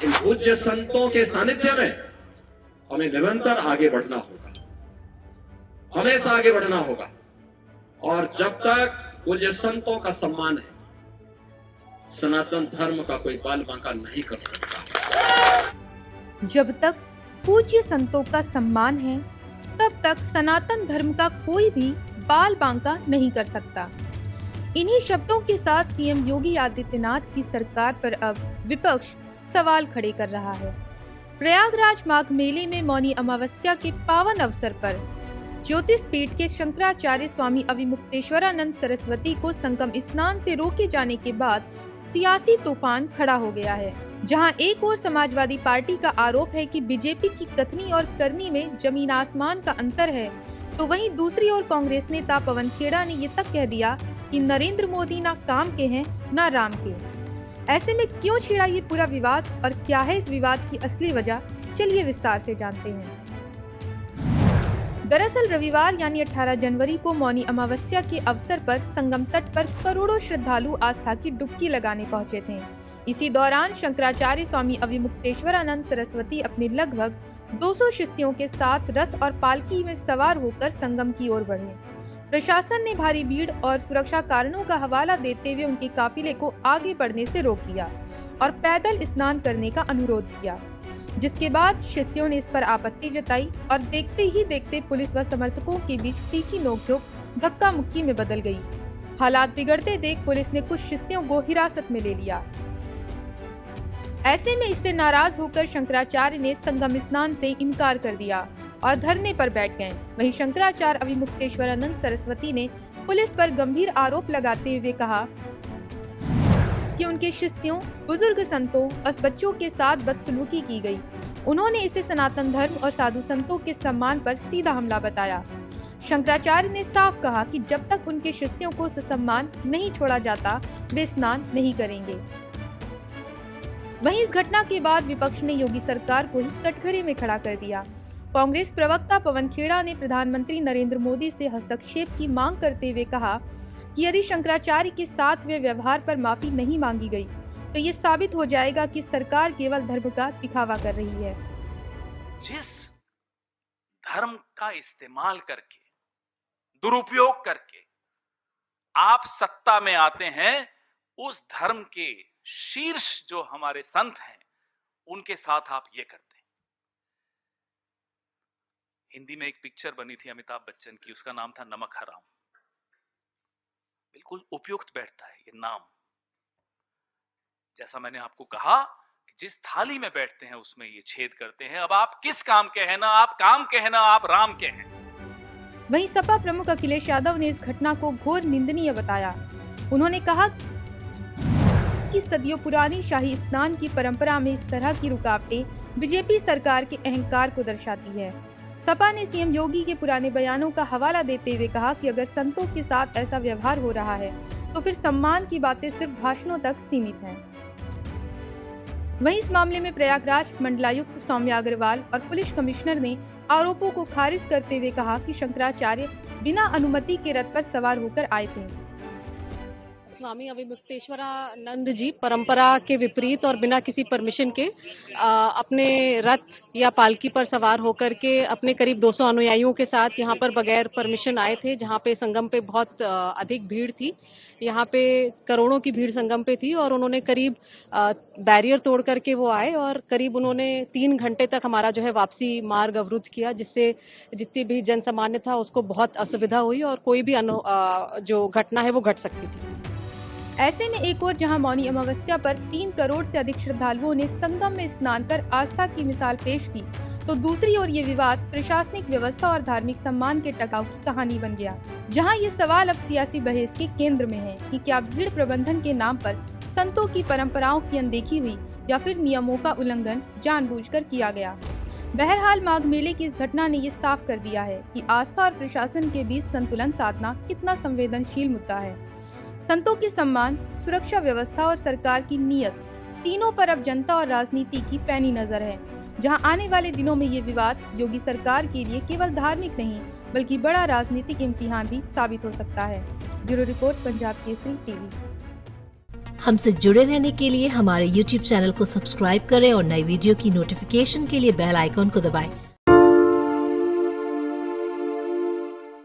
इन पूज्य संतों के सानिध्य में हमें निरंतर आगे बढ़ना होगा, हमेशा आगे बढ़ना होगा। और जब तक पूज्य संतों का सम्मान है, सनातन धर्म का कोई बाल बांका नहीं कर सकता। जब तक पूज्य संतों का सम्मान है, तब तक सनातन धर्म का कोई भी बाल बांका नहीं कर सकता। इन्हीं शब्दों के साथ सीएम योगी आदित्यनाथ की सरकार पर अब विपक्ष सवाल खड़े कर रहा है। प्रयागराज माघ मेले में मौनी अमावस्या के पावन अवसर पर ज्योतिष पीठ के शंकराचार्य स्वामी अविमुक्तेश्वरानंद सरस्वती को संगम स्नान से रोके जाने के बाद सियासी तूफान खड़ा हो गया है। जहां एक ओर समाजवादी पार्टी का आरोप है कि बीजेपी की कथनी और करनी में जमीन आसमान का अंतर है, तो वहीं दूसरी ओर कांग्रेस नेता पवन खेड़ा ने ये तक कह दिया कि नरेंद्र मोदी ना काम के हैं ना राम के। ऐसे में क्यों छिड़ा ये पूरा विवाद और क्या है इस विवाद की असली वजह, चलिए विस्तार से जानते हैं। दरअसल रविवार यानी 18 जनवरी को मौनी अमावस्या के अवसर पर संगम तट पर करोड़ों श्रद्धालु आस्था की डुबकी लगाने पहुंचे थे। इसी दौरान शंकराचार्य स्वामी अविमुक्तेश्वरानंद सरस्वती अपने लगभग 200 शिष्यों के साथ रथ और पालकी में सवार होकर संगम की ओर बढ़े। प्रशासन ने भारी भीड़ और सुरक्षा कारणों का हवाला देते हुए उनके काफिले को आगे बढ़ने से रोक दिया और पैदल स्नान करने का अनुरोध किया, जिसके बाद शिष्यों ने इस पर आपत्ति जताई और देखते ही देखते पुलिस व समर्थकों के बीच तीखी नोकझोंक धक्का मुक्की में बदल गई। हालात बिगड़ते देख पुलिस ने कुछ शिष्यों को हिरासत में ले लिया। ऐसे में इससे नाराज होकर शंकराचार्य ने संगम स्नान से इनकार कर दिया और धरने पर बैठ गए। वहीं शंकराचार्य अविमुक्तेश्वरानंद सरस्वती ने पुलिस पर गंभीर आरोप लगाते हुए कहा कि उनके शिष्यों, बुजुर्ग संतों और बच्चों के साथ बदसलूकी की गई। उन्होंने इसे सनातन धर्म और साधु संतों के सम्मान पर सीधा हमला बताया। शंकराचार्य ने साफ कहा कि जब तक उनके शिष्यों को ससम्मान नहीं छोड़ा जाता, वे स्नान नहीं करेंगे। वहीं इस घटना के बाद विपक्ष ने योगी सरकार को ही कटघरे में खड़ा कर दिया। कांग्रेस प्रवक्ता पवन खेड़ा ने प्रधानमंत्री नरेंद्र मोदी से हस्तक्षेप की मांग करते हुए कहा कि यदि शंकराचार्य के साथ वे व्यवहार पर माफी नहीं मांगी गई, तो ये साबित हो जाएगा कि सरकार केवल धर्म का दिखावा कर रही है। जिस धर्म का इस्तेमाल करके, दुरुपयोग करके आप सत्ता में आते हैं, उस धर्म के शीर्ष जो हमारे संत हैं, उनके साथ आप ये करते हैं। हिंदी में एक पिक्चर बनी थी अमिताभ बच्चन की, उसका नाम था नमक हराम। बिल्कुल उपयुक्त बैठता है ये नाम। जैसा मैंने आपको कहा कि जिस थाली में बैठते हैं उसमें ये छेद करते हैं। अब आप किस काम के हैं, ना आप काम के हैं ना आप राम के हैं। वहीं सपा प्रमुख अखिलेश यादव ने इस घटना को घोर निंदनीय बताया। उन्होंने कहा कि सदियों पुरानी शाही स्नान की परंपरा में इस तरह की रुकावटें बीजेपी सरकार के अहंकार को दर्शाती है। सपा ने सीएम योगी के पुराने बयानों का हवाला देते हुए कहा कि अगर संतों के साथ ऐसा व्यवहार हो रहा है, तो फिर सम्मान की बातें सिर्फ भाषणों तक सीमित हैं। वहीं इस मामले में प्रयागराज मंडलायुक्त सौम्या अग्रवाल और पुलिस कमिश्नर ने आरोपों को खारिज करते हुए कहा कि शंकराचार्य बिना अनुमति के रथ पर सवार होकर आए थे। स्वामी अविमुक्तेश्वरानंद जी परंपरा के विपरीत और बिना किसी परमिशन के अपने रथ या पालकी पर सवार होकर के अपने करीब 200 अनुयायियों के साथ यहाँ पर बगैर परमिशन आए थे, जहाँ पे संगम पे बहुत अधिक भीड़ थी। यहाँ पे करोड़ों की भीड़ संगम पे थी और उन्होंने करीब बैरियर तोड़ करके वो आए और करीब उन्होंने 3 घंटे तक हमारा जो है वापसी मार्ग अवरुद्ध किया, जिससे जितनी भी जन सामान्य था उसको बहुत असुविधा हुई और कोई भी जो घटना है वो घट सकती थी। ऐसे में एक ओर जहां मौनी अमावस्या पर 3 करोड़ से अधिक श्रद्धालुओं ने संगम में स्नान कर आस्था की मिसाल पेश की, तो दूसरी ओर ये विवाद प्रशासनिक व्यवस्था और धार्मिक सम्मान के टकराव की कहानी बन गया, जहां ये सवाल अब सियासी बहस के केंद्र में है कि क्या भीड़ प्रबंधन के नाम पर संतों की परंपराओं की अनदेखी हुई या फिर नियमों का उल्लंघन जानबूझकर किया गया। बहरहाल माघ मेले की इस घटना ने ये साफ कर दिया है कि आस्था और प्रशासन के बीच संतुलन साधना कितना संवेदनशील मुद्दा है। संतों के सम्मान, सुरक्षा व्यवस्था और सरकार की नीयत, तीनों पर अब जनता और राजनीति की पैनी नजर है, जहां आने वाले दिनों में ये विवाद योगी सरकार के लिए केवल धार्मिक नहीं बल्कि बड़ा राजनीतिक इम्तिहान भी साबित हो सकता है। Bureau report, Punjab Kesari TV. हमसे जुड़े रहने के लिए हमारे YouTube चैनल को सब्सक्राइब करें और नई वीडियो की नोटिफिकेशन के लिए बेल आइकॉन को दबाएं।